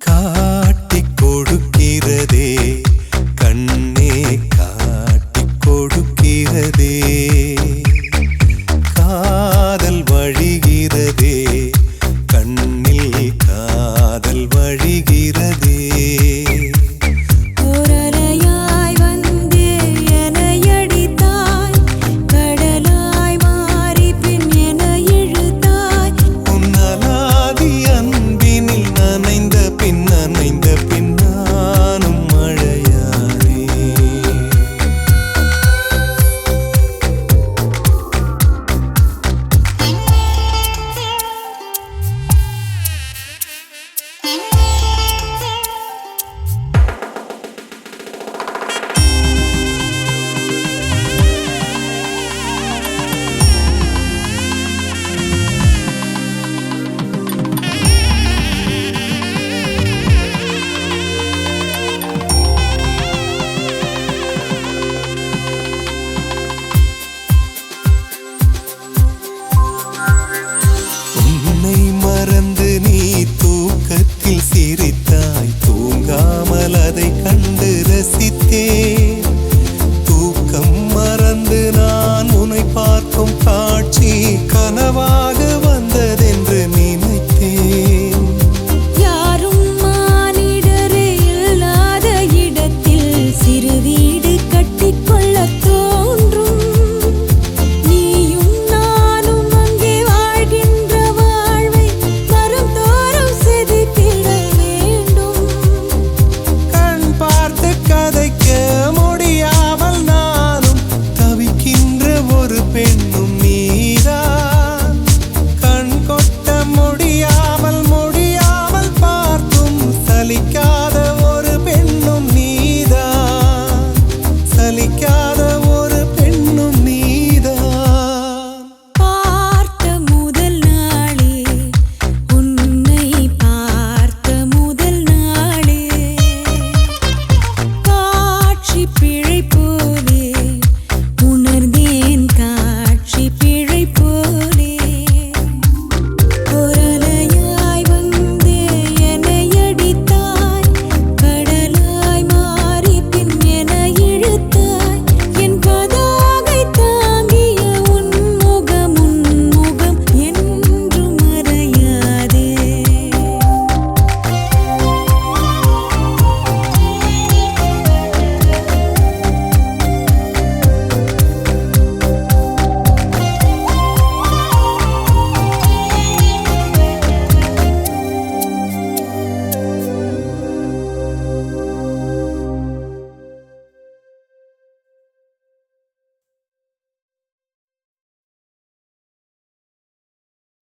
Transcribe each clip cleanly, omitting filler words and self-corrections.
காட்டிக் கொடுக்கிறதே கண்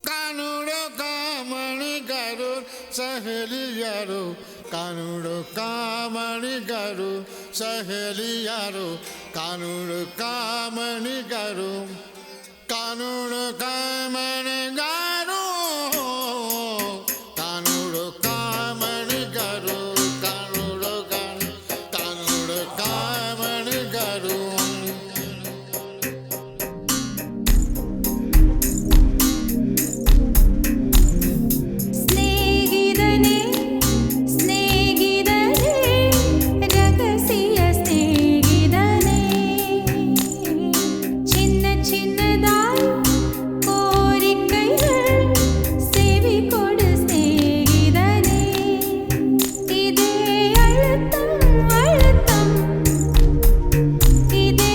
कानूड़ो कामणी करो सहेली यारो कानूड़ो कामणी करो सहेली यारो कानूड़ो कामणी करो कानूड़ो कामणी करो कानूड़ो कामणी करो कानूड़ो कामणी करो இதே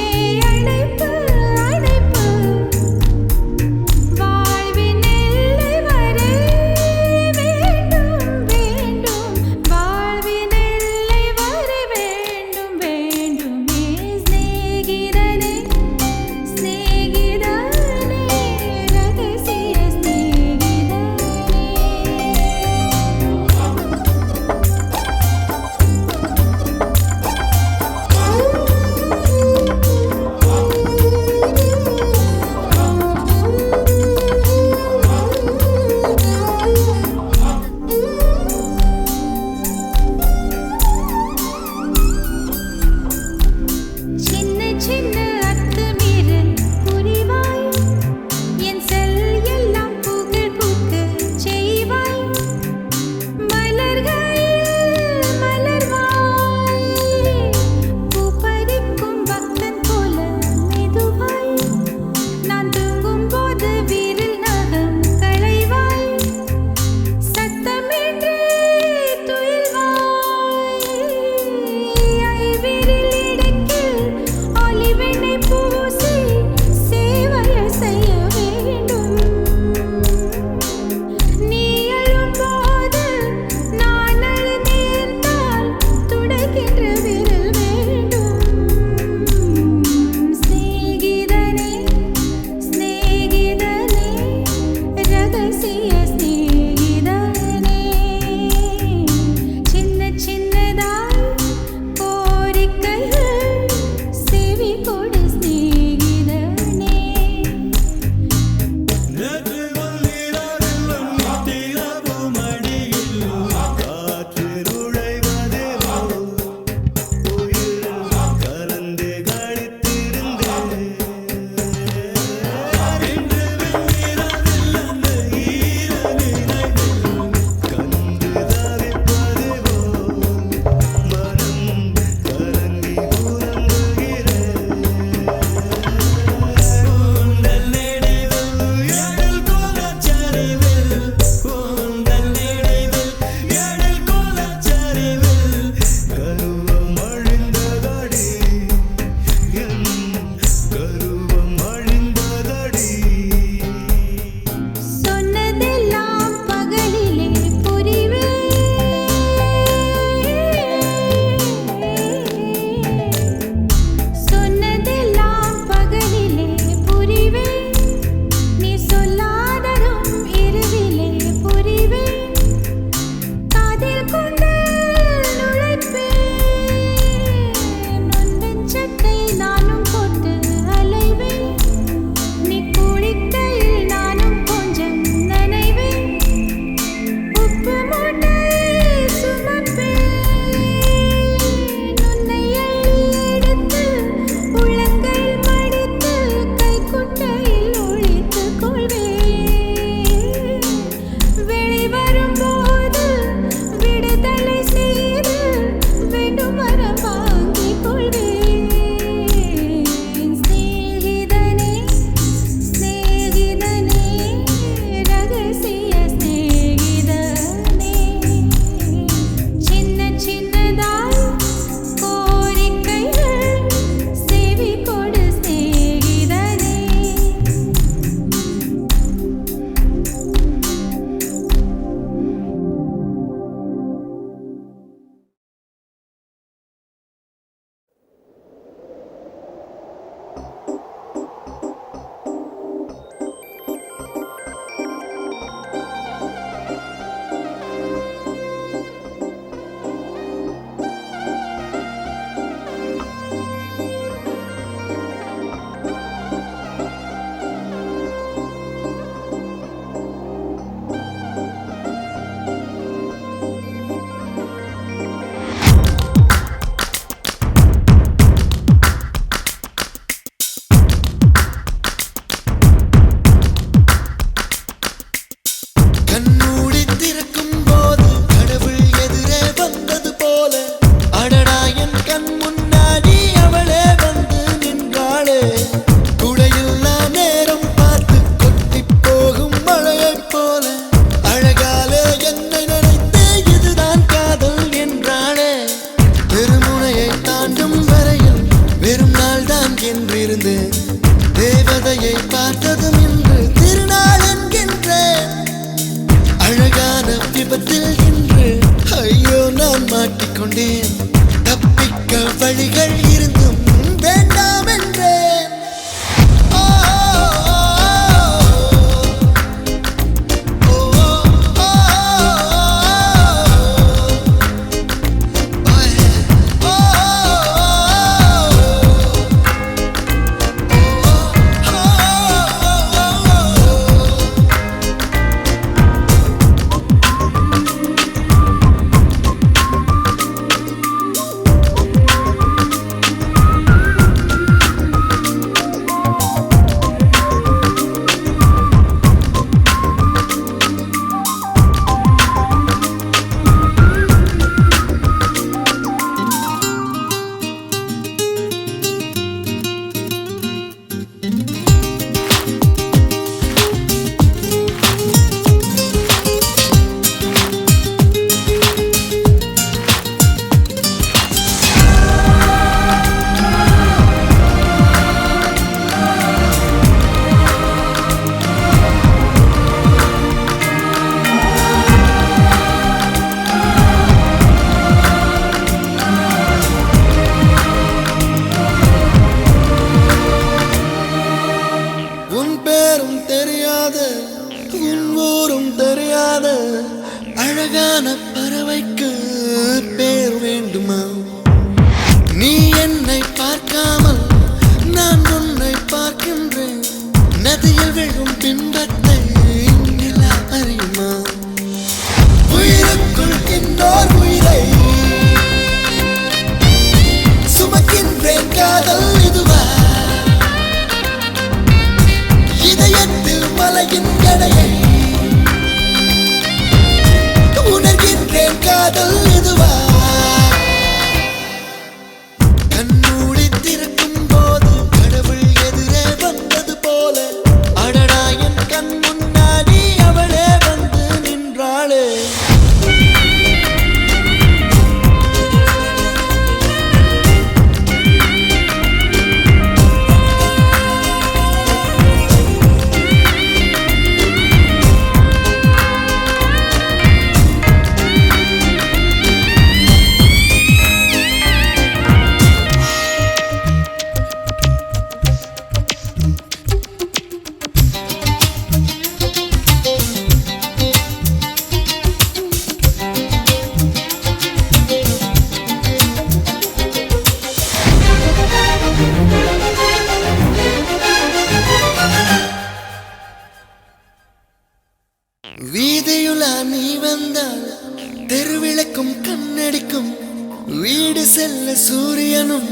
சூரியனும்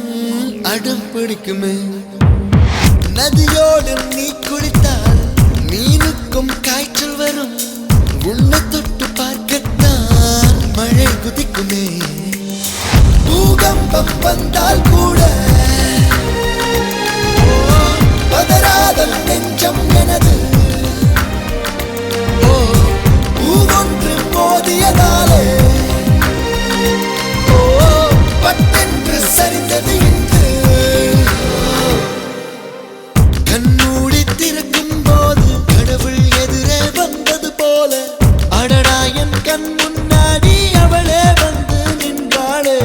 அடம் பிடிக்குமே. நதியோடு நீ குளித்தால் மீனுக்கும் காய்ச்சல் வரும். உன்னை தொட்டு பார்க்கத்தான் மழை குதிக்குமே. பூகம்பம் வந்தால் கூட பதறாத நெஞ்சம் எனது. பூவொன்று மோதியதாலே பட்டென்று சரிந்தது இன்று. கண்மூடி திறக்கும் போது கடவுள் எதிரே வந்தது போல. அடடா என் கண் முன்னாடி அவளே வந்து நின்றாளே.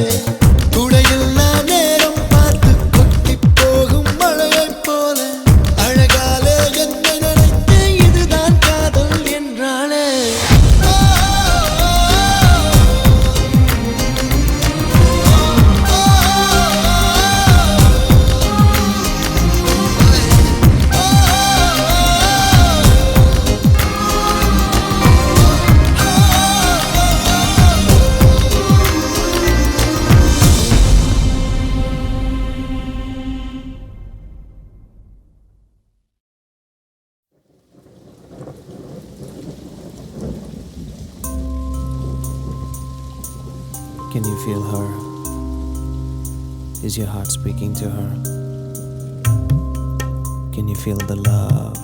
துடையில்லா நேரம் பார்த்து கொட்டி போகும் மழையை போல. அழகாலே என்னை நினைத்து இதுதான் காதல் என்றாளே. Can you feel her? Is your heart speaking to her? Can you feel the love?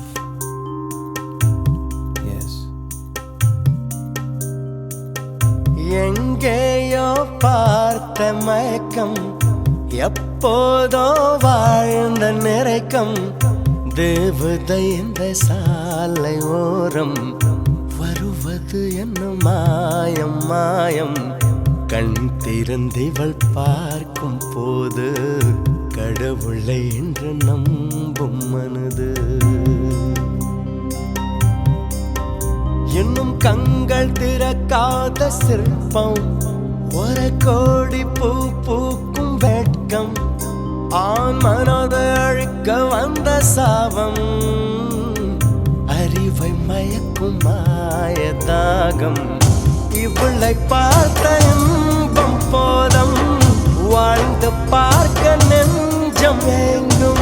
Yes. எங்கேயோ பார்த்த மயக்கம், எப்போதோ வாழ்ந்த நிறைக்கம். தேவதை இந்த சாலை ஓரம் வருவது என்ன மாயம் மாயம். கண் திறந்திவள் பார்க்கும் போது கடவுளை என்று நம்பும் மனது. இன்னும் கண்கள் திறக்காத சிற்பம், ஒரு கோடி பூ பூக்கும் வெட்கம். ஆண் மனதை அழிக்க வந்த சாபம், அறிவை மயக்கும் மாயதாகம். இவளை பார்த்த இன்பம் போதம், வாழ்ந்து பார்க்க நெஞ்சம் எங்கும்.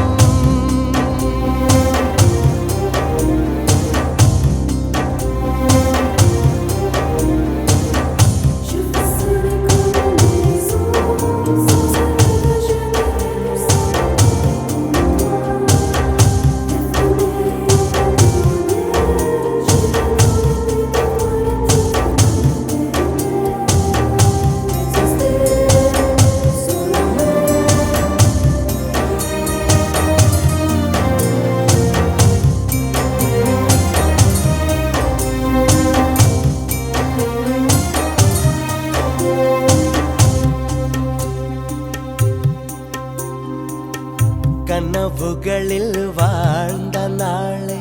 கனவுகளில் வாழ்ந்த நாளை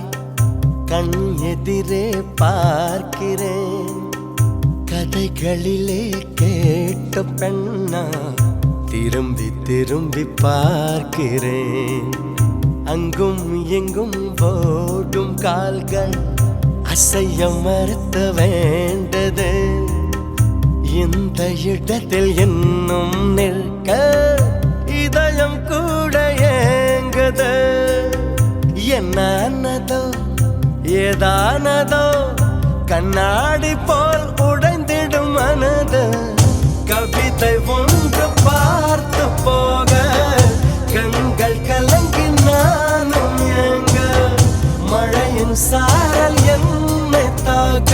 கண் எதிரே பார்க்கிறேன். கதைகளிலே கேட்ட பெண்ணா திரும்பி திரும்பி பார்க்கிறேன். அங்கும் எங்கும் ஓடும் கால்கள் அசைய மறுத்த வேண்டது. இந்த இடத்தில் இன்னும் நிற்க இதயம் கூட ஏங்குது. என்னதோ ஏதானதோ கண்ணாடி போல் உடைந்திடும் மனது. கவிதை ஒன்று பார்த்து போக கண்கள் கலங்கி நானும் ஏங்க. மழையின் சாரல் என்னை தாக்க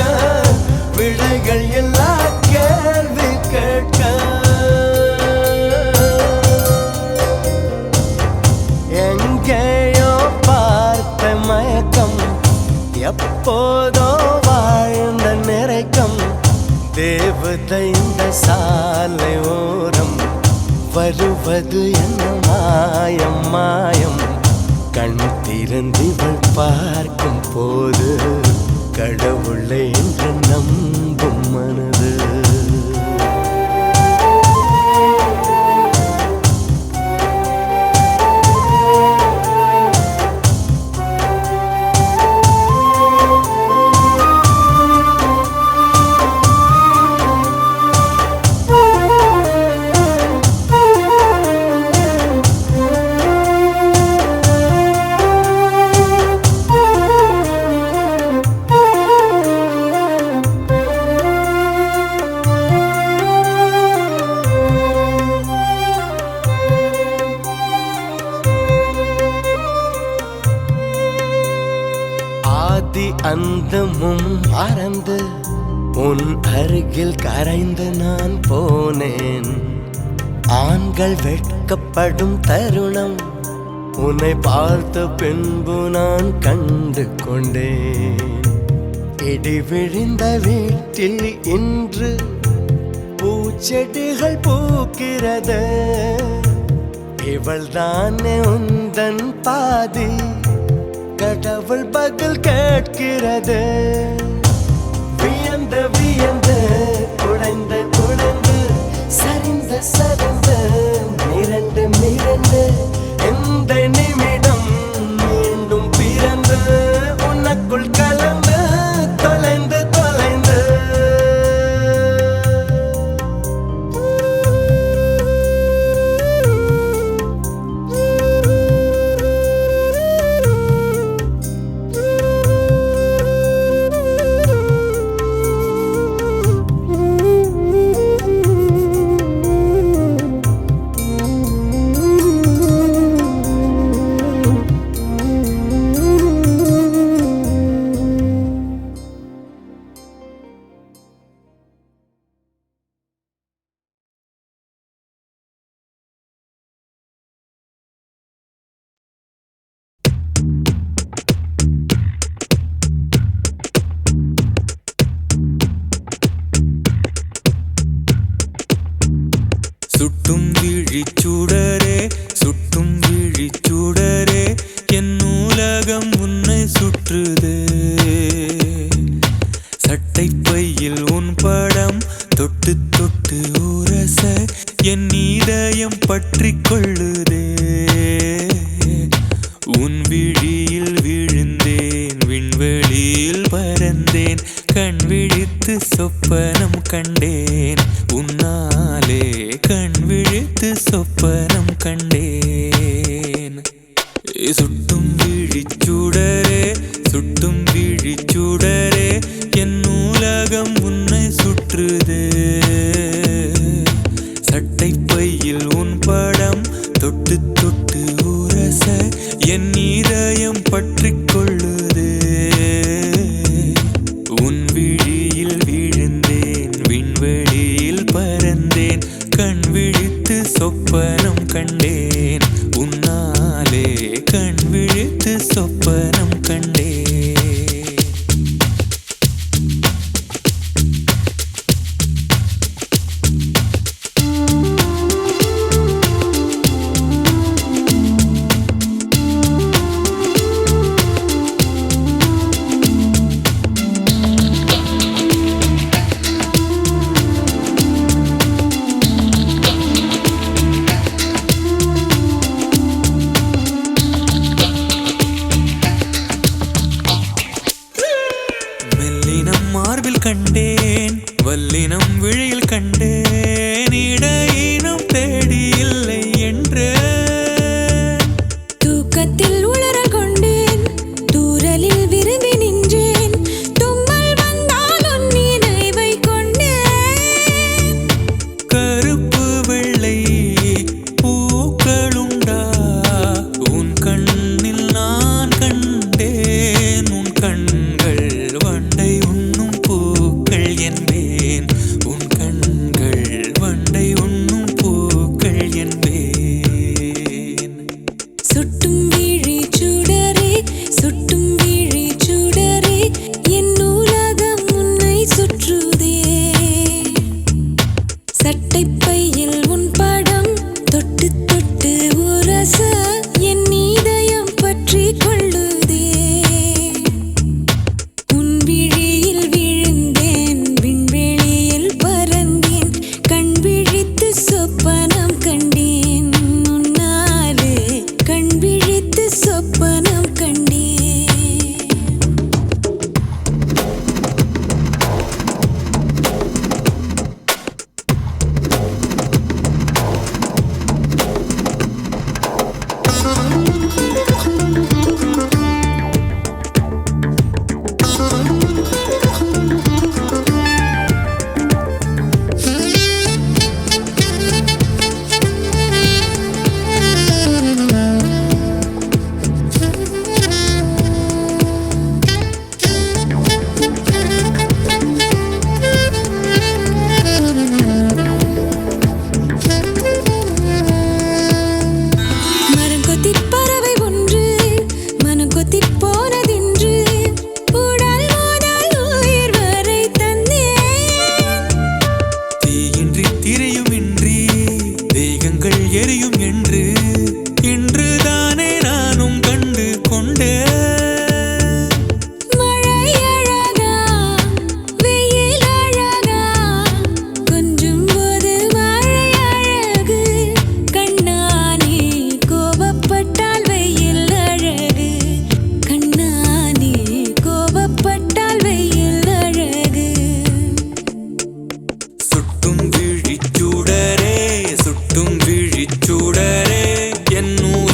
விடைகள் எல்லா கேள்வி கேட்க. எங்கேயோ பார்த்த மயக்கம், எப்போதோ வாழ்ந்த நிறைக்கம். தேவதை இந்த சாலை ஓரம் வருவது என்ன மாயம் மாயம். கண் திறந்திவள் பார்க்கும் போது கடவுளை என்று நம்பும் மனது. அந்தமும் மறந்து உன் அருகில் கரைந்து நான் போனேன். ஆண்கள் வெட்கப்படும் தருணம் உன்னை பார்த்த பின்பு நான் கண்டு கொண்டேன். இடி விழுந்த வீட்டில் இன்று பூச்செடிகள் பூக்கிறது. இவள் தானே உந்தன் பாதி, கடவுள் பதில் கேட்கிறது. வியந்து வியந்து குடைந்து குடைந்து சரிந்து சரிந்து மிரண்டு மிரண்டு எந்த நிமிடம் மீண்டும் பிறந்து உனக்குள் கலந்து தொலைந்து தொலைந்து. சுட்டும் விழிச்சூடரே சுட்டும் விழிச்சூடரே என் நூலகம் உன்னை சுற்றுதே. சட்டை பையில் உன் படம் தொட்டு தொட்டு உரச என் இதயம் பற்றி கொள்ளுதே. உன் விழியில் விழுந்தேன் விண்வெளியில் பறந்தேன் கண் விழித்து சொப்பனம் கண்டேன். உன்னாலே கண் விழித்து சொப்பனம் கண்டேன். சுட்டும் விழிச்சூடரே சுட்டும் விழிச்சூடரே என் நூலகம் உன்னை சுற்றுதே. சட்டை பையில் உன் படம் தொட்டு தொட்டு உரச என் இதயம் பற்றி கொள்ளுதே. உன் விழியில் விழுந்தேன் விண்வெளியில் பறந்தேன் கண் விழித்து சொப்பனம் கண்டேன். உன்னாலே கண் விழித்து சொப்பனம் கண்டேன்.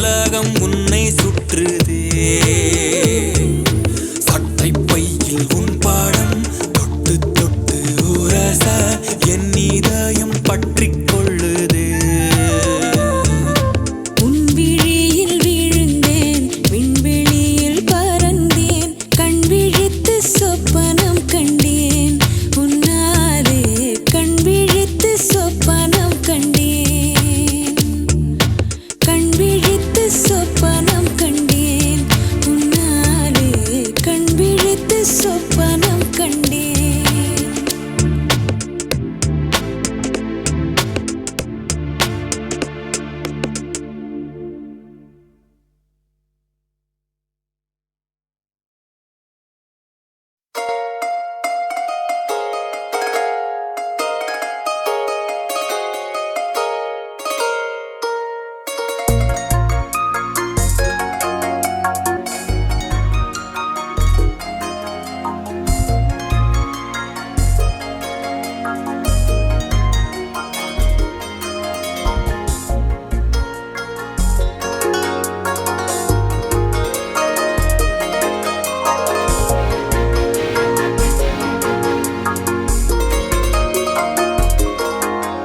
உலகம் உன்னை சுற்றுதே. சட்டை பையில் உன் பாடம் தொட்டு தொட்டு உரச என் இதயம் பற்றிக் கொள்ளுதே. உன் விழியில் விழுந்தேன், விண்வெளியில் பறந்தேன், கண் விழித்து சொப்பனம் கண்டேன், உன்னாலே கண் விழித்து சொப்பனம் கண்டேன், கண் விழித்து சொப்பனம் கண்டேன், உன்னாலே கண் விழித்து சொப்பனம் கண்டேன்.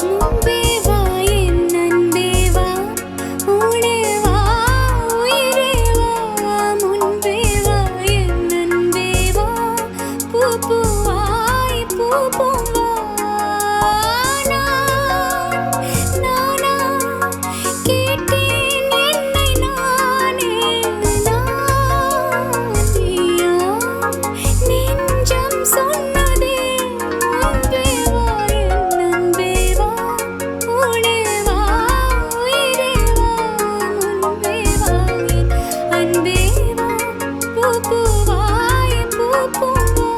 முன்பே வா என் அன்பே வா, ஊனே வா உயிரே வா, முன்பே வா என் அன்பே வா, பூ பூவாய் பூ பூவா. நானா கேட்டேன் என்னை நானே, நீயா நெஞ்சம் சொன்னதே. முன்பே வா என் அன்பே வா, ஊனே வா உயிரே வா, முன்பே வா என் அன்பே வா, பூ பூவாய் பூ பூவா.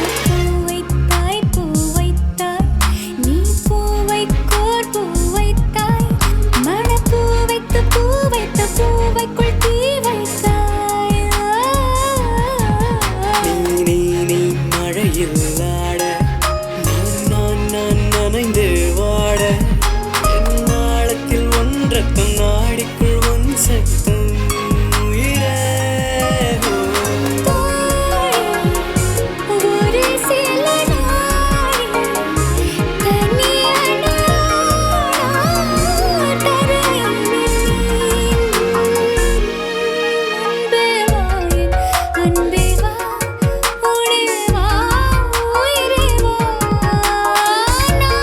பூவைத்தாய் பூவைத்தாய் நீ பூவைக்கோர் பூவைத்தாய், மணப்பூ வைத்து பூ வைத்த பூவைக்குள் தீ வைத்தாய். நீ மழையில் ஆட, நான் நனைந்து வாட, என் நாளத்தில் ஒன்றக்கம் நாடிக்குள் ஒன் சத்தம் உயிரே. ஒரு சில நாளில் தனியான தரையில் அன்பே வா என் அன்பே வா, ஊனே வா உயிரே வா. நானா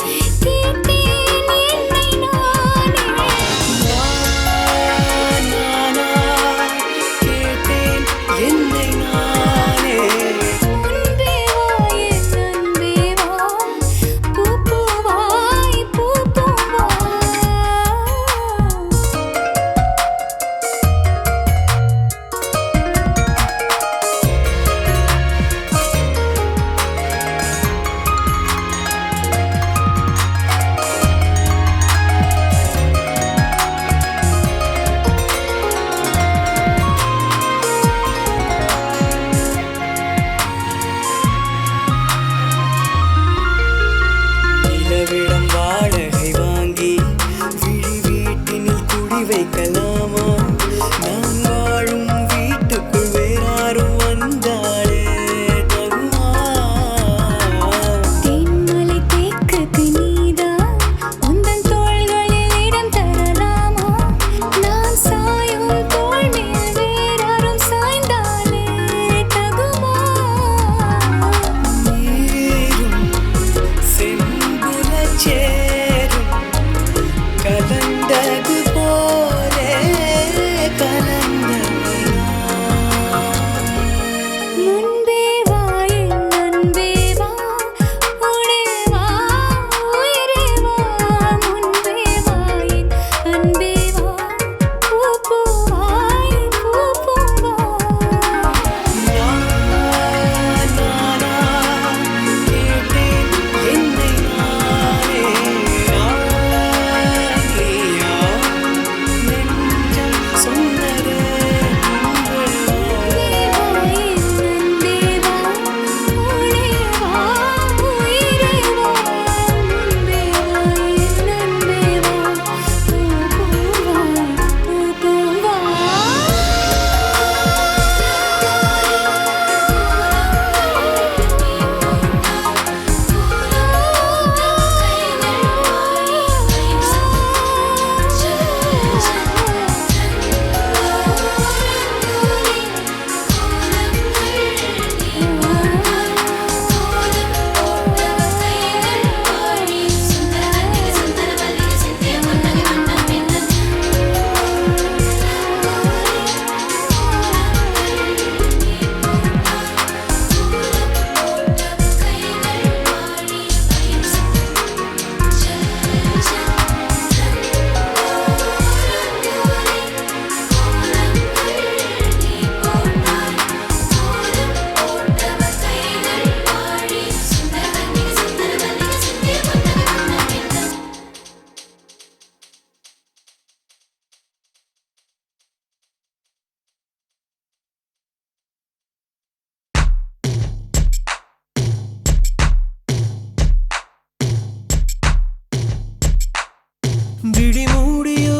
கேட்டேன் என்னை நானே, நானா கேட்டேன் என்னை நானே. முன்பே வா என் அன்பே வா, பூ பூவாய் பூ பூவா.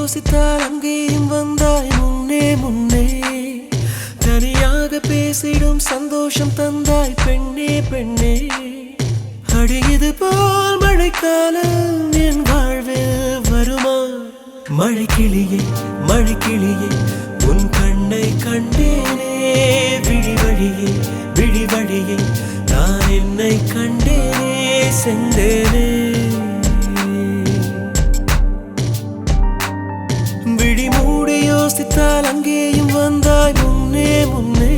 யோசித்தால் அங்கேயும் வந்தாய் முன்னே முன்னே தனியாக பேசிடும் சந்தோஷம் தந்தாய் பெண்ணே பெண்ணே அடியது போல் மழைக்காலம் என் வாழ்வில் வருமா மழைக்கிளியே மழைக்கிளியே உன் கண்ணை கண்டேனே விழிவழியே விழிவழியே நான் என்னை கண்டேனே சென்றேனே விழி மூடி யோசித்தால் அங்கேயும் வந்தாய் முன்னே முன்னே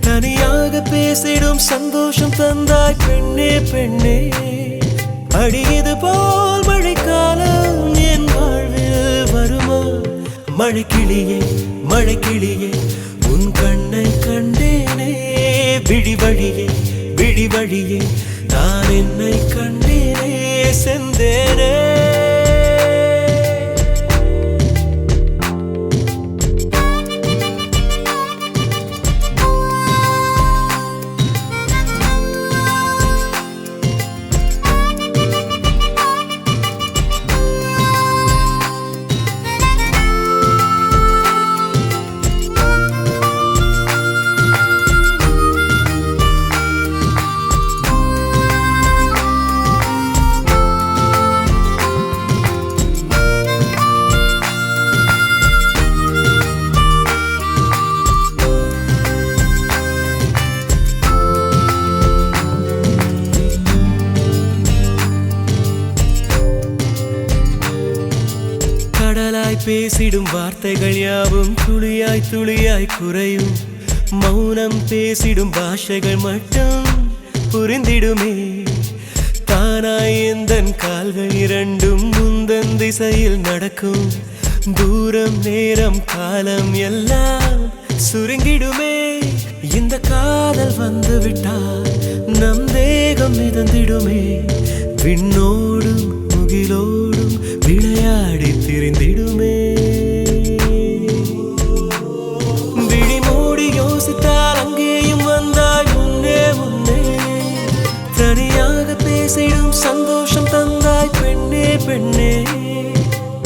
தனியாக பேசிடும் சந்தோஷம் தந்தாய் பெண்ணே பெண்ணே அடியது போல் மழைக்காலம் என் வாழ்வில் வருமா மழைக்கிளியே மழைக்கிளியே உன் கண்ணை கண்டேனே விழிவழியே விழிவழியே நான் என்னை கண்டேனே செந்தேனே கடலாய் பேசிடும் வார்த்தைகள் யாவும் துளியாய் துளியாய் குறையும் மௌனம் பேசிடும் பாஷைகள் மட்டும் புரிந்திடுமே தானாய் எந்தன் கால்கள் இரண்டும் முந்தன் திசையில் நடக்கும் தூரம் நேரம் காலம் எல்லாம் சுருங்கிடுமே இந்த காதல் வந்து விட்டால் நம் தேகம் மிதந்திடுமே விண்ணோடும் முகிலோடும் விளையாடி திரிந்திடுமே விழி மூடி யோசித்தால் அங்கேயும் வந்தாய் முன்னே முன்னே தனியாக பேசிடும் சந்தோஷம் தந்தாய் பெண்ணே பெண்ணே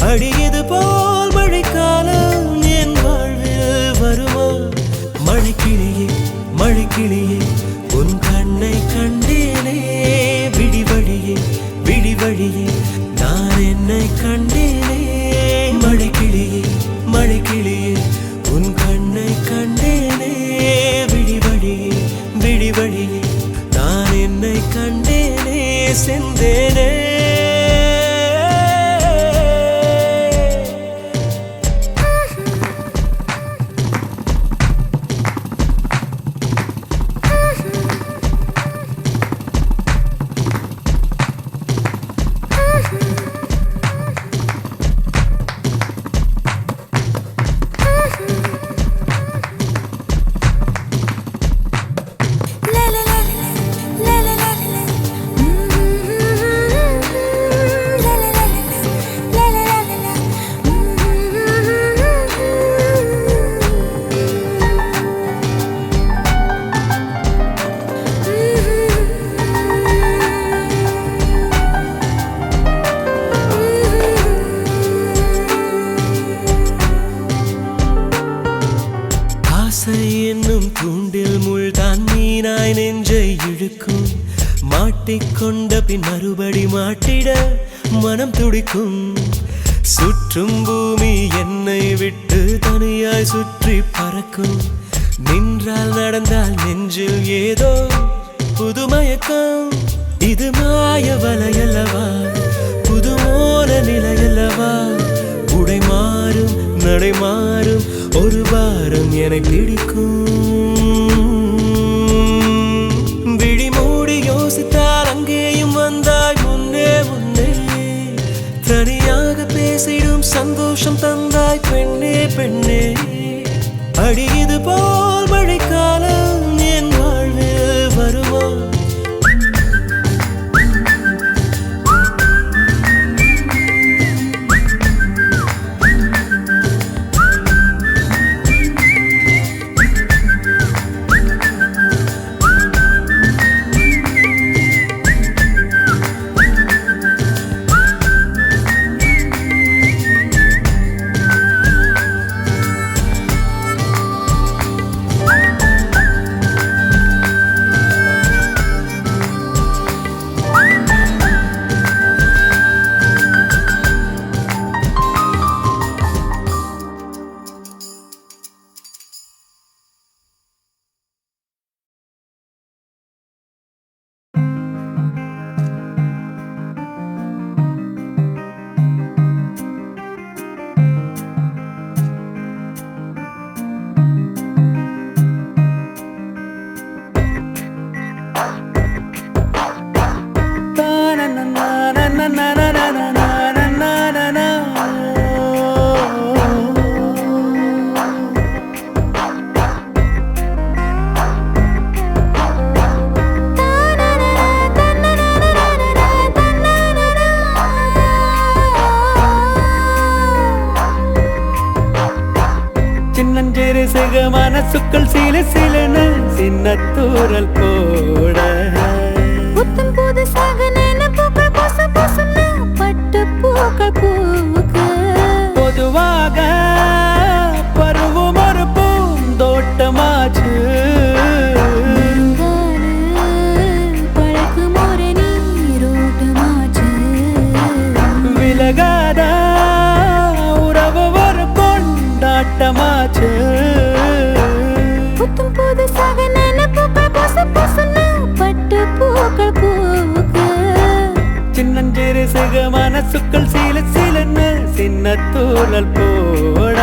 அடியது போல் மழைக்காலம் என் வாழ்வில் வருமா மழைக்கிளியே மழைக்கிளியே உன் கண்ணை கண்டேனே விழிவழியே விழிவழியே நான் என்னை கண்டேனே மழைக்கிளியே மழைக்கிளியே உன் கண்ணை கண்டேனே விழிவழியே விழிவழியே நான் என்னை கண்டேனே செந்தேனே என்னும் தூண்டில் முள்தான் மீனாய் நெஞ்சை இழுக்கும் மாட்டிக்கொண்ட பின் மறுபடி மாட்டிட மனம் துடிக்கும் சுற்றும் பூமி என்னை விட்டு தனியாய் சுற்றி பறக்கும் நின்றால் நடந்தால் நெஞ்சில் ஏதோ புதுமயக்கம் இது மாய வலையல்லவா புதுமோல நிலையல்லவா உடை மாறும் நடை மாறும் ஒரு வாரம் என்னை பிடிக்கும் விழி மூடி யோசித்தால் அங்கேயும் வந்தாய் முன்னே முன்னே தனியாக பேசிடும் சந்தோஷம் தந்தாய் பெண்ணே பெண்ணே அடியது போல் மழைக்காலம் என் வாழ்வில் வருமா மனசுக்குள் சில சிலன்னு சின்ன தூரல் போட புத்தம் புதுசாக நினைப்புகள் பொசு பொசுன்னு பட்டு பூக்கள் பூக்க பொதுவாக பருவம் ஒரு பூந்தோட்டமாச்சு பழக்கும் ஒரு நீரோட்டமாச்சு விலகாத உறவு ஒரு கொண்டாட்டமாச்சு புத்தம் புதுசாக நினைப்புகள் பொசு பொசுன்னு பட்டு பூக்கள் பூக்க சின்னஞ்சிறு சிக மனசுக்குள் சில சிலன்னு சின்ன தூரல் போட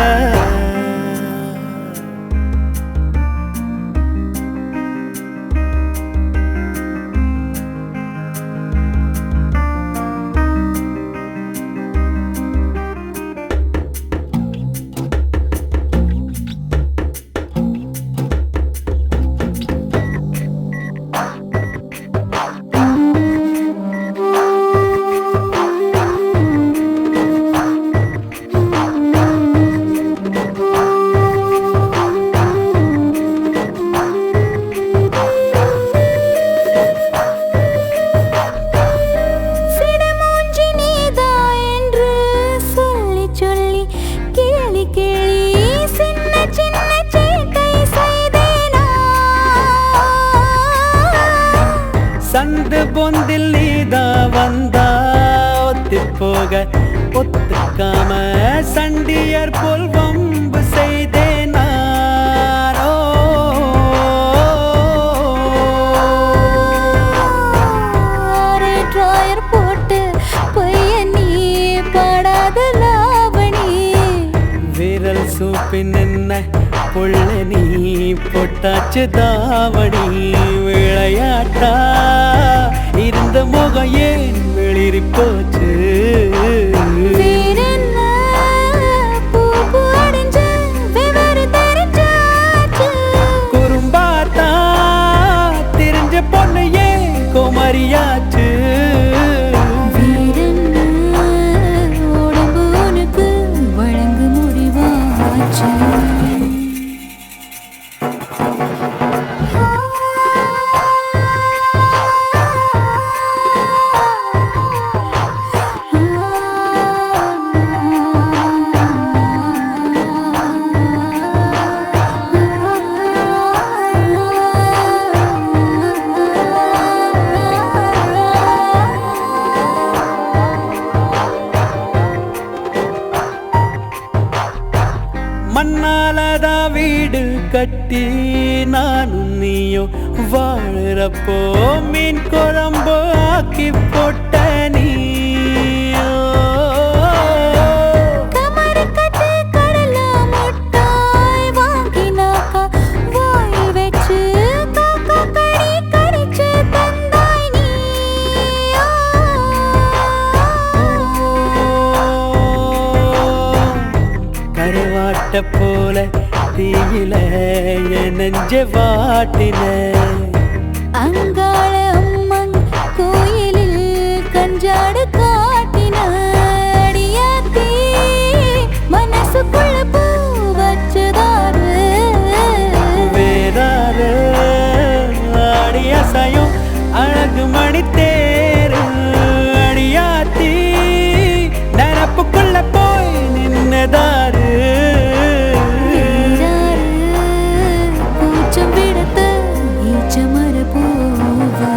சிடுமூஞ்சி நீதா என்று சொல்லி சொல்லி கேலி கேலி சின்ன சின்ன சேட்டை செய்தேனா சந்து பொந்தில் நீதா வந்தா ஒத்தி போக ஒத்துக்காம சண்டியர் போல் வம்பு செய்தேன் நானோ ட்ராயர் போட்டு பையன் நீ பாடாத லாவணி விரல் சூப்பின் என்ன புள்ள நீ பொட்டாச்சு தாவணி விளையாட்டா இருந்த முகம் ஏன் வெளிரி போச்சு வேறென்ன பூ பூ அடைஞ்ச விவரம் தெரிஞ்சாச்சு குறும்பாத்தா தெரிஞ்ச பொண்ணு ஏன் குமரியாச்சு வேறென்ன உடம்பு உனக்கு வழங்கு முடிவாச்சு மண்ணாலதா வீடு கட்டி நானும் நீயும் வாழறப்போ மீன் குழம்பு ஆக்கி போட்ட நீயோ கமரு கட்டு கடல முட்டாய் வாங்கினாக்கா வாயில் வச்சு காக்கா கடி கடிச்சு தந்தாய் நீ கருவாட்ட போல தீயில என் நெஞ்ச வாட்டின அங்காள அம்மன் கோயிலில் கஞ்சாடு காட்டின அடியாத்தி மனசுக்குள்ள பூ வச்சதாரு வேறாரு ஆடி அசையும் அழகு மணி தேரு அடியாத்தி நரப்புக்குள்ள போய் நின்னதாரு பூச்சம் விடத்த ஈச்சமர பூவா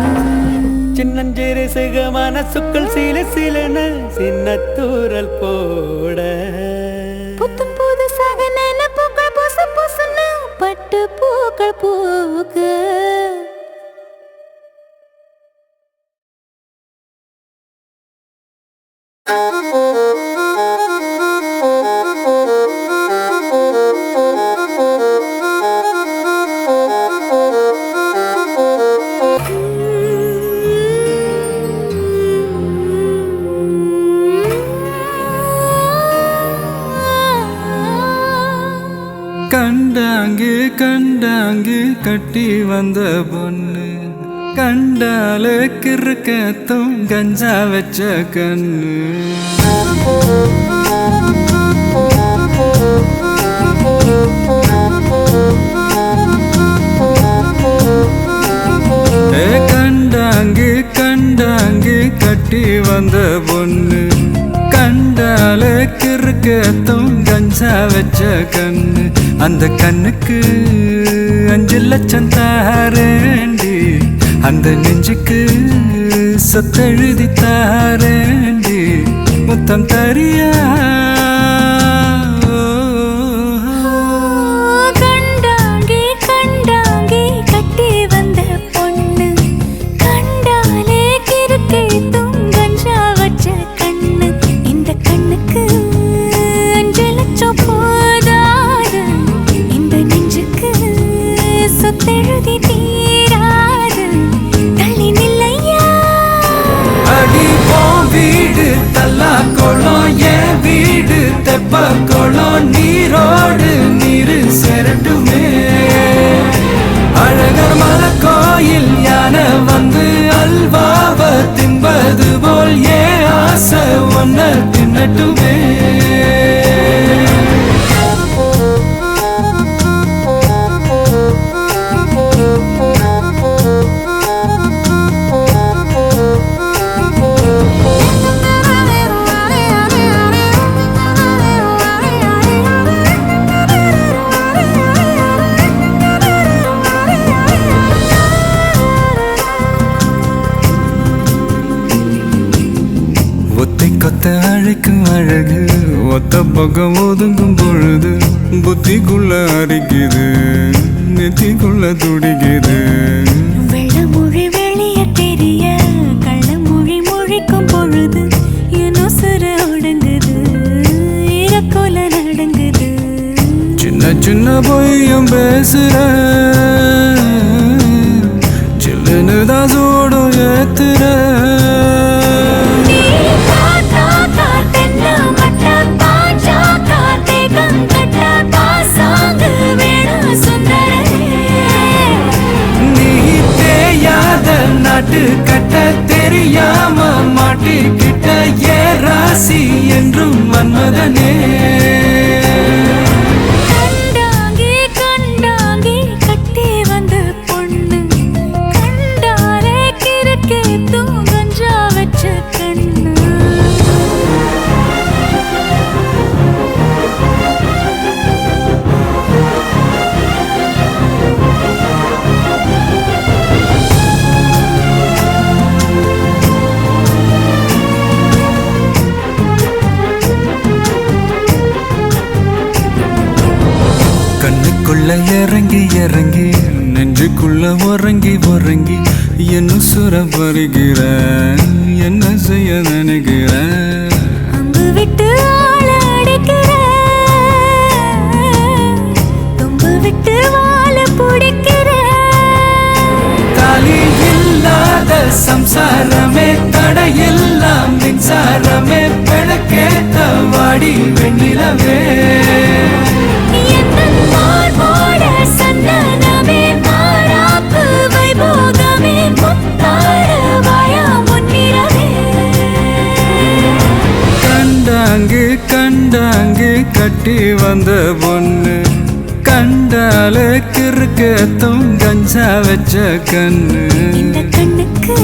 சின்னஞ்சிறு சிக மனசுக்குள் சில சிலன்னு சின்ன தூரல் போட புத்தம் புதுசாக நினைப்புகள் பொசு பொசுன்னு பட்டு பூக்கள் பூக்க கண்டாங்கு கண்டாங்கு கட்டி வந்த பொண்ணு கண்டால கிறுக்கத்தும் கஞ்சா வச்ச கண்ணு கட்டி வந்த பொண்ணு கண்டால கிறுக்கத்தும் கஞ்சா வச்ச கண்ணு அந்த கண்ணுக்கு 5 லட்சம் தாரேண்டி அந்த நெஞ்சுக்கு சொத்தெழுதி தாரேண்டி முத்தம் தரியா குளம் நீரோடு நீரு செரட்டுமே அழகர் மலை கோயில் யானை வந்து அல்வாவ தின்பது போல் ஏ ஆசை ஒன்ன தின்னட்டுமே அழைக்கும் அழகு ஒத்த பக்கம் ஒதுங்கும் பொழுது புத்திக்குள்ள அரிக்குது நெத்திக்குள்ள துடிக்குது வெள்ளமொழி வெளிய தெரிய கள்ளமொழி மொழிக்கும் பொழுது இன்னும் சிற ஒடுங்குது இறக்கோல நடங்குது சின்ன சின்ன பொய்யும் பேசுற சில்லுன்னு தான் சூடும் ஏத்துற நாட்டு கட்ட தெரியாம மாட்டிக்கிட்ட ஏ ராசி என்றும் மன்மதனே கண்டாங்கி கண்டாங்கி கட்டி வந்த பொண்ணு கண்டாலே கிறுக்கே தூங்கஞ்சா வச்ச கண்ணு இறங்கி இறங்கி நெஞ்சுக்குள்ள உறங்கி உறங்கி என்ன சுர வருகிற என்ன செய்ய நினைக்கிற அம்பு விட்டு ஆள அடிக்கிற தும்பு விட்டு வாழ பிடிக்கிற தாலி இல்லாத சம்சாரமே தடையெல்லாம் மின்சாரமே பிழக்கேத்த வாடி வெண்ணிலவே கண்டாங்கு கட்டி வந்த பொண்ணு கண்டால கிறுக்கத்தும் கஞ்சா வச்ச கண்ணு இந்த கண்ணுக்கு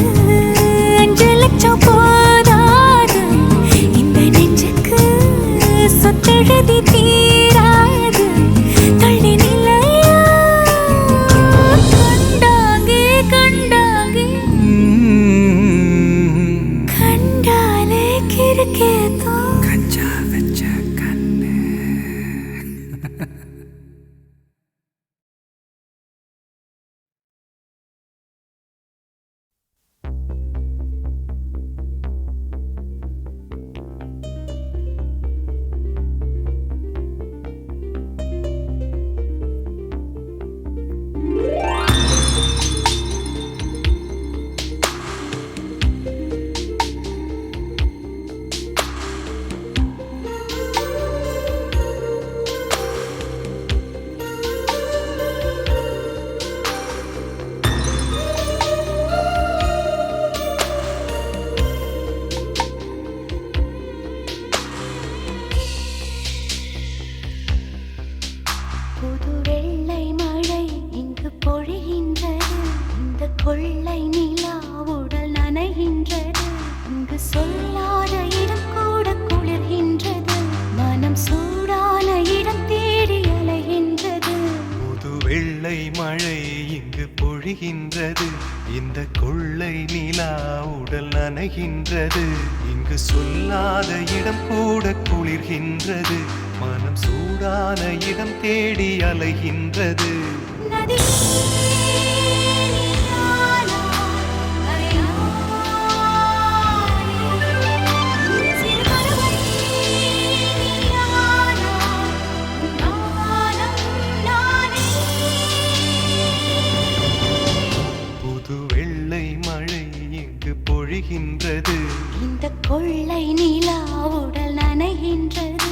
5 லட்சம் போதாது இந்த நெஞ்சுக்கு சொத்தெழுதி தீராது தள்ளி நிலையா கண்டாங்கு கண்டாங்கு கண்டாலே கிறுக்கத்தும் கொள்ளை நிலா உடல் நனைகின்றது இங்கு சொல்லாத இடம் கூட குளிர்கின்றது, மனம் சூடான இடம் தேடி அலைகின்றது. புது வெள்ளை மழை இங்கு பொழிகின்றது, இந்த கொள்ளை நிலா உடல் நனைகின்றது. இங்கு சொல்லாத இடம் கூட குளிர்கின்றது, மனம் சூடான இடம் தேடி அலைகின்றது. நதி நீரானா, அலையானே. சிறு பறவை நீயானா, நானும் நானே. புது வெள்ளை மழை இங்கு பொழிகின்றது, இந்த கொள்ளை நிலா உடல் நனைகின்றது.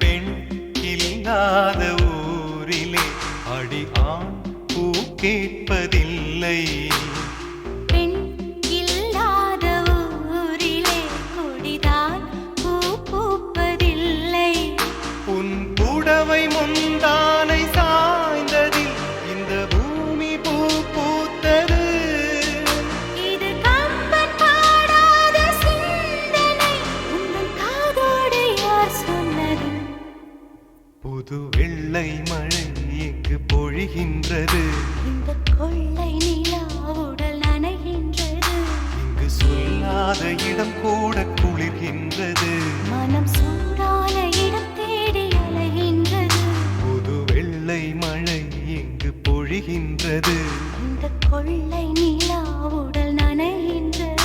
பெண் இல்லாத ஊரிலே அடி ஆண் பூ கேட்பதில்லை. பெண் இல்லாத ஊரிலே கொடிதான் பூ பூப்பதில்லை. உன் புடவை முந்தானை சாய்ந்ததில் இந்த பூமி பூ பூத்தது. இது கம்பன் பாடாத சிந்தனை, உந்தன் காதோடு யார் சொன்னது? புது வெள்ளை மழை இங்கு பொழிகின்றது, இந்த கொள்ளை நிலா உடல் நனைகின்றது. இங்கு சொல்லாத இடம் கூட குளிர்கின்றது, மனம் சூடான இடம் தேடி அலைகின்றது. புது வெள்ளை மழை இங்கு பொழிகின்றது. இந்த கொள்ளை நிலா உடல் நனைகின்றது.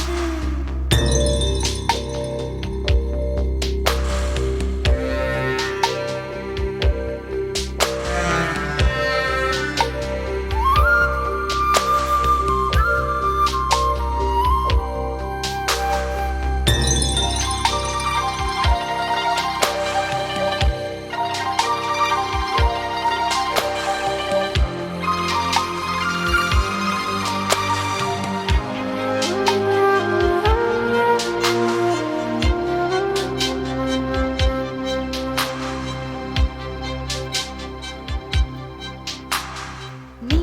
நீ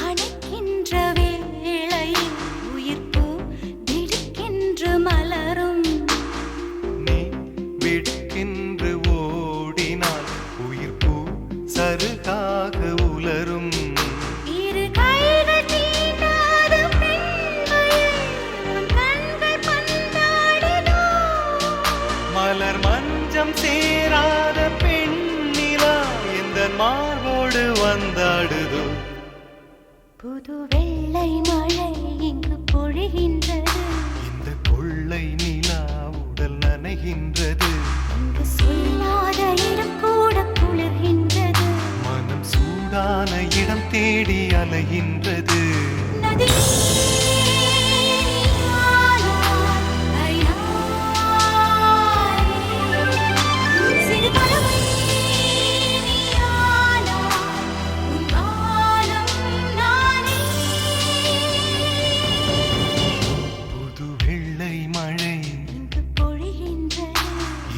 அணைக்கின்ற வேளையில் உயிர் பூ திடுக்கென்று மலரும். நீ விடுக்கென்று ஓடினால் உயிர் பூ சருகாக உலரும். இரு கைகள் தீண்டாத பெண்மையை உன் கண்கள் பந்தாடுதோ? மலர் மஞ்சம் சேராத பெண்ணிலா எந்த மார்போடு வந்தாடுதோ. புது வெள்ளை மழை இங்கு பொழிகின்றது, இந்த கொள்ளை நிலா உடல் நனைகின்றது, இங்கு சொல்லாத இடம் கூட குளிர்கின்றது. மனம் சூடான இடம் தேடி அலைகின்றது. நதி நீரானா, அலையானே. சிறு பறவை நீயானா, நானும் நானே. புது வெள்ளை மழை இங்கு பொழிகின்றது,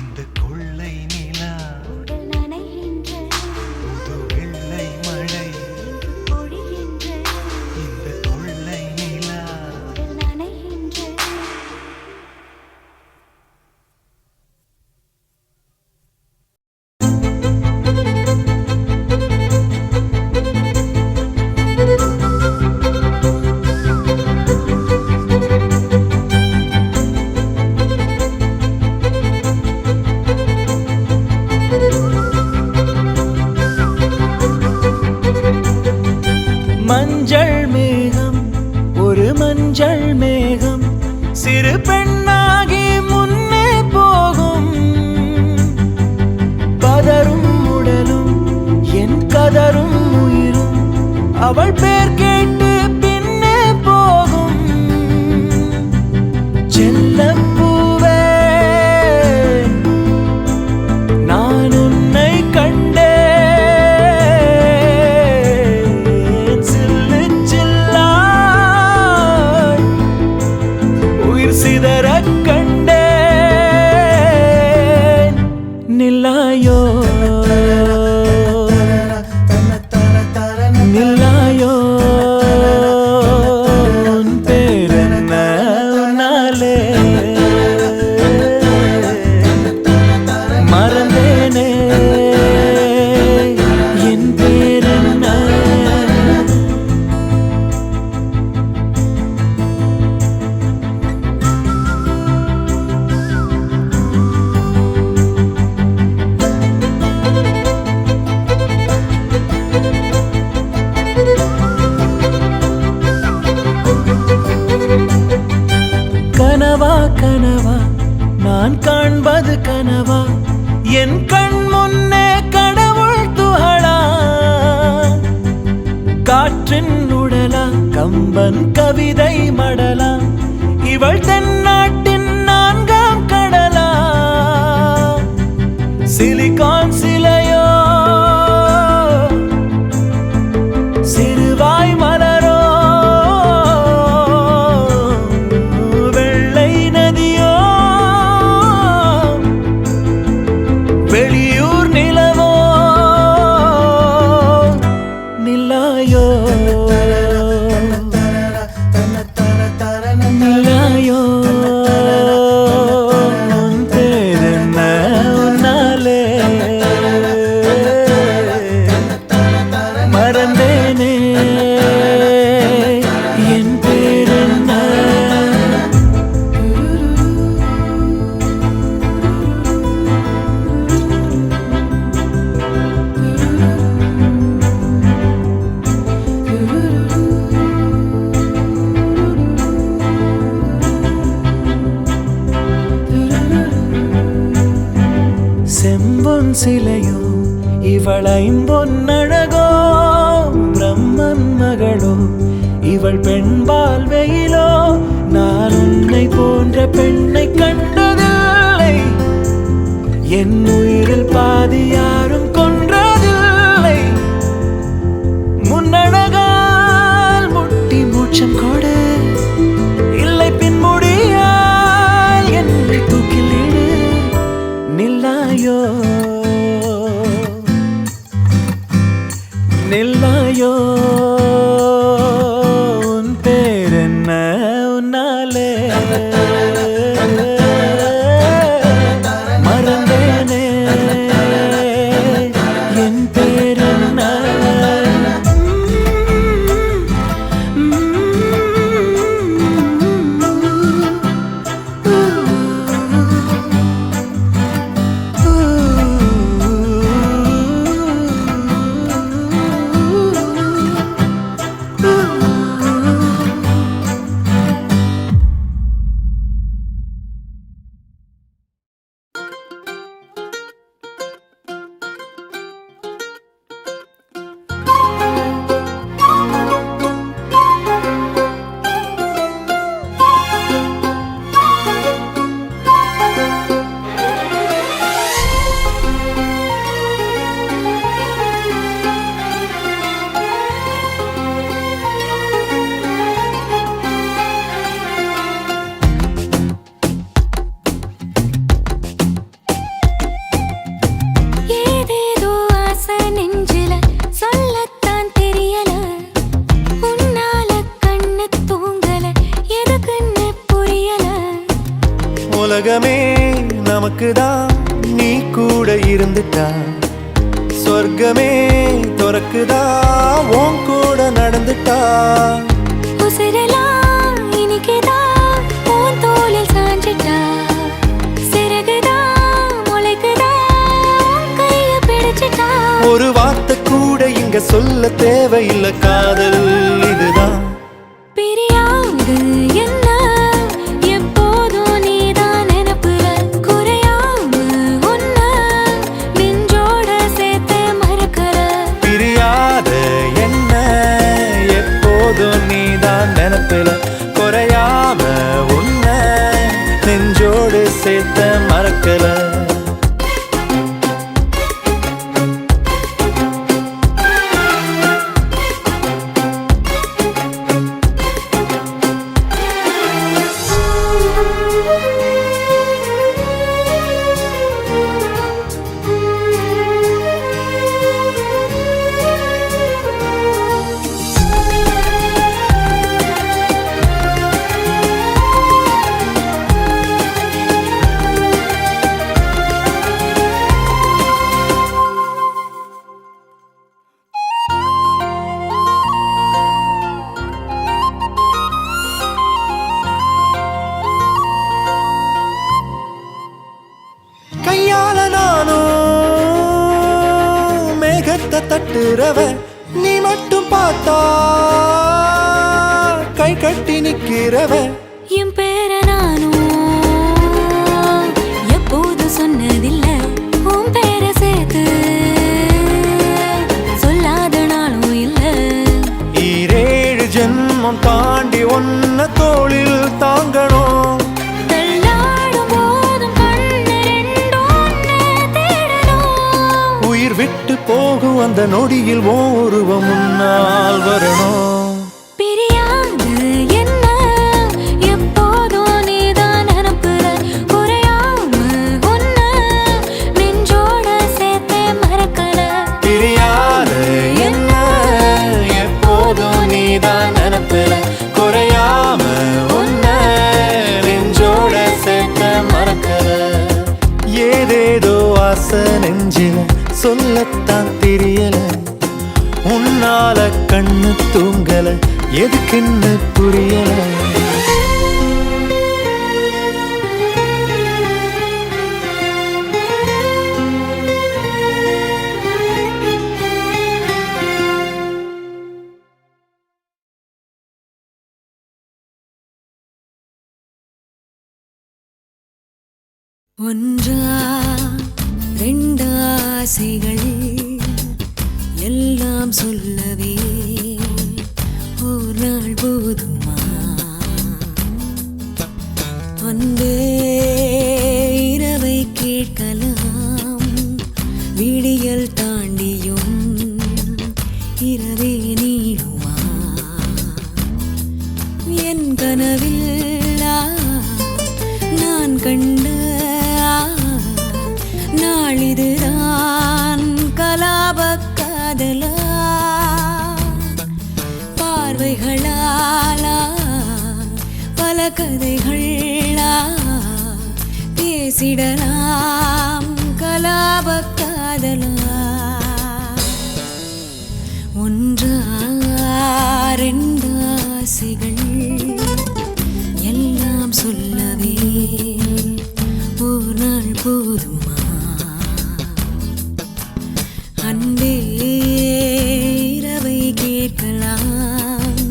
இந்த கொள்ளை நிலா, உடல் நனைகின்றது. புது வெள்ளை மழை இங்கு பொழிகின்றது, இந்த கொள்ளை நிலா. கனவா என் கண் முன்னே கடவுள் துகளா காற்றின் உடலா கம்பன் கவிதை மடலா இவள் தென்னாட்டின் நான்காம் கடலா சிலிகான் சிலையோ சிறுவாய் மலரோ வெள்ளை நதியோ வெளியூர் நிலவோ நில்லாயோ நில்லாயோ உன் பேரென்ன உன்னாலே மறந்தேனே என் பேரென்ன செம்பொன் சிலையோ இவள் ஐம்பொன்னழகோ பிரம்மன் மகளோ இவள் பெண்பால் வெயிலோ நான் உன்னை போன்ற பெண்ணை கண்டதில்லை என் உயிரில் பாதி யாரும் கொன்றதில்லை முன்னழகால் முட்டி மூச்சம் கொடு இல்லை பின்முடியால் என்னை தூக்கிலிடு நில்லாயோ நில்லாயோ உன் பேரென்ன உன்னாலே மறந்தேனே என் பேரென்ன ஏதேதோ ஆசை நெஞ்சில சொல்லத்தான் தெரியல உன்னால கண்ணு தூங்கல எதுக்குன்னு புரியல உலகமே நமக்குதான் நீ கூட இருந்துட்டா சொர்க்கமே துறக்குதா உன் கூட நடந்துட்டா உசிரெல்லாம் இனிக்குதான் உன் தோளில் சாஞ்சிட்டா சிறகுதான் முளைக்குதான் கைய பிடிச்சிட்டா ஒரு வார்த்தை கூட இங்க சொல்ல தேவையில்லை காதல் இதுதான் பிரியாது என்ன எப்போதும் நீதான் நினைப்புல குறையாம உன்ன நெஞ்சோட சேர்த்து மறக்கற பிரியாத என்ன எப்போதும் நீதான் நினைப்பில குறையாம உன்னை நெஞ்சோடு சேர்த்த மறக்கல தட்டுறவ நீ மட்டும் பார்த்தா கை கட்டி நிக்கிறவ என் பேர நானும் எப்போது சொன்ன அந்த நொடியில் உருவம் முன்னால் வரணும். பிரியாது என்ன எப்போதும் நீதான் அனுப்புற குறையாம உன்ன நெஞ்சோட சேர்த்தே மறக்கல. பிரியாத என்ன எப்போதும் நீதான் அனுப்புற குறையாம உன்ன நெஞ்சோட சேர்த்த மறக்கல. ஏதேதோ ஆசை நெஞ்சில சொல்லத்தான் தெரியல. உன்னால கண்ணு தூங்கல எதுக்குன்னு புரியல. ஒன்றா ரெண்டாசைகள் எல்லாம் சொல்லவே ஒரு நாள் போதுமா? அன்பே இரவை கேட்கலாம் விடியல் தாண்டியும் இரவே நீடுமா? என் கனவில் நான் கண்ட நாளிதுதான் கலாப காதலா? பார்வைகளாலா பல கதைகளா பேசிடலாம் கலாப காதலா? ஒன்றா ரெண்டாசைகள் எல்லாம் சொல்லவே ஒரு நாள் போதுமா? அன்பே இரவை கேட்கலாம்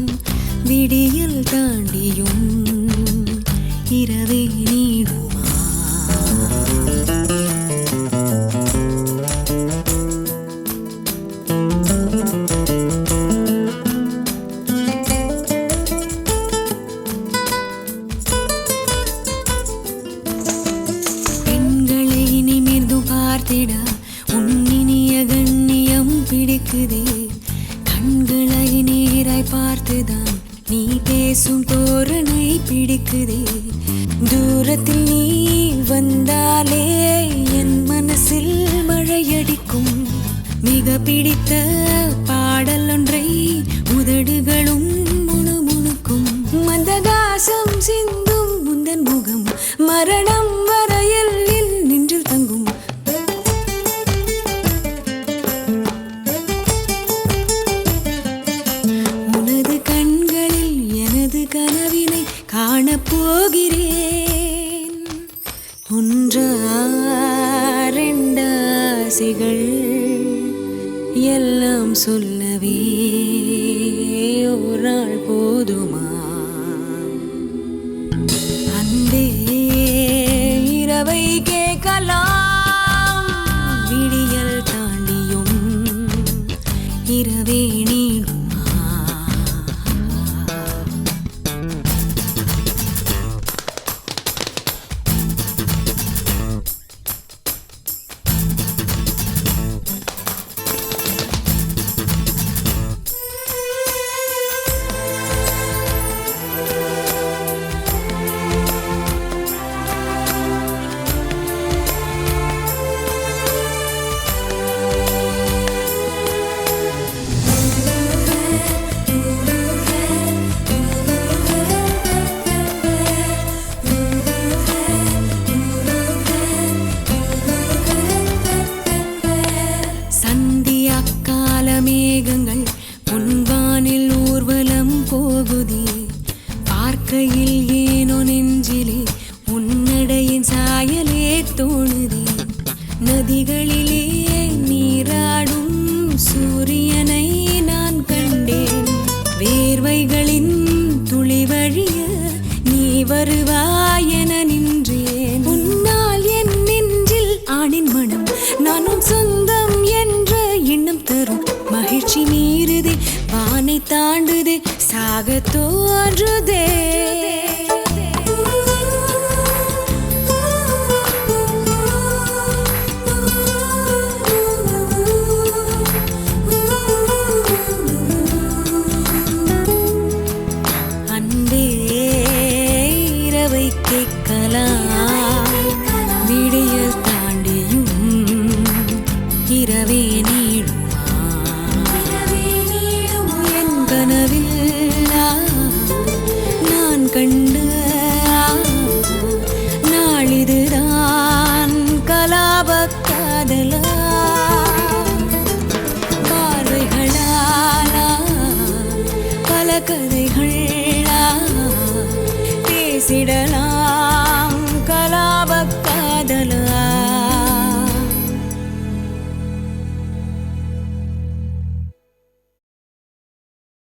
விடியல் தாண்டியும் இரவே நீடுமா? பெண்களை நிமிர்ந்து பார்த்திட உன்னினிய கண்ணியம் பிடிக்குதே. கண்களை நேராய் பார்த்துதான் நீ பேசும் தோரணை பிடிக்குதே. தூரத்தில் நீ வந்தாலே என் மனசில் மழையடிக்கும். மிக பிடித்த பாடல் ஒன்றை உதடுகளும் முணுமுணுக்கும். மந்தகாசம் சிந்தும் முந்தன் முகம் மரணம் வரையில் நின்றில் தங்கும். உனது கண்களில் எனது கனவினை காணப்போகிறேன். ஒன்றா ரெண்டாசைகள் எல்லாம் சொல்லவே ஒரு நாள் போதுமா? அன்பே இரவை கேட்கலாம் விடியல் தாண்டியும் இரவே நீடுமா? மேகங்கள் பொன்வானில் ஊர்வலம் போகுதே. பார்க்கையில் ஏனோ நெஞ்சிலே உன்னடையின் சாயலே தோணுதே. நதிகளிலே நீராடும் சூரியனை நான் கண்டேன். வேர்வைகளின் துளி வழிய நீ வருவாய் என நின்றேன். உன்னால் என் நெஞ்சில் ஆணின் மனம் நானும் சொந்தம் என்ற எண்ணம் தரும் மகிழ்ச்சி மீறுதே. வானை தாண்டுதே, சாக தோன்றுதே. கேட்கலாம் விடியல் தாண்டியும் இரவே நீடுமா என் கனவில் நான் கண்ட நாளிதுதான் கலாப காதலா பார்வைகளாலா பல கதைகளா பேசிடலாம்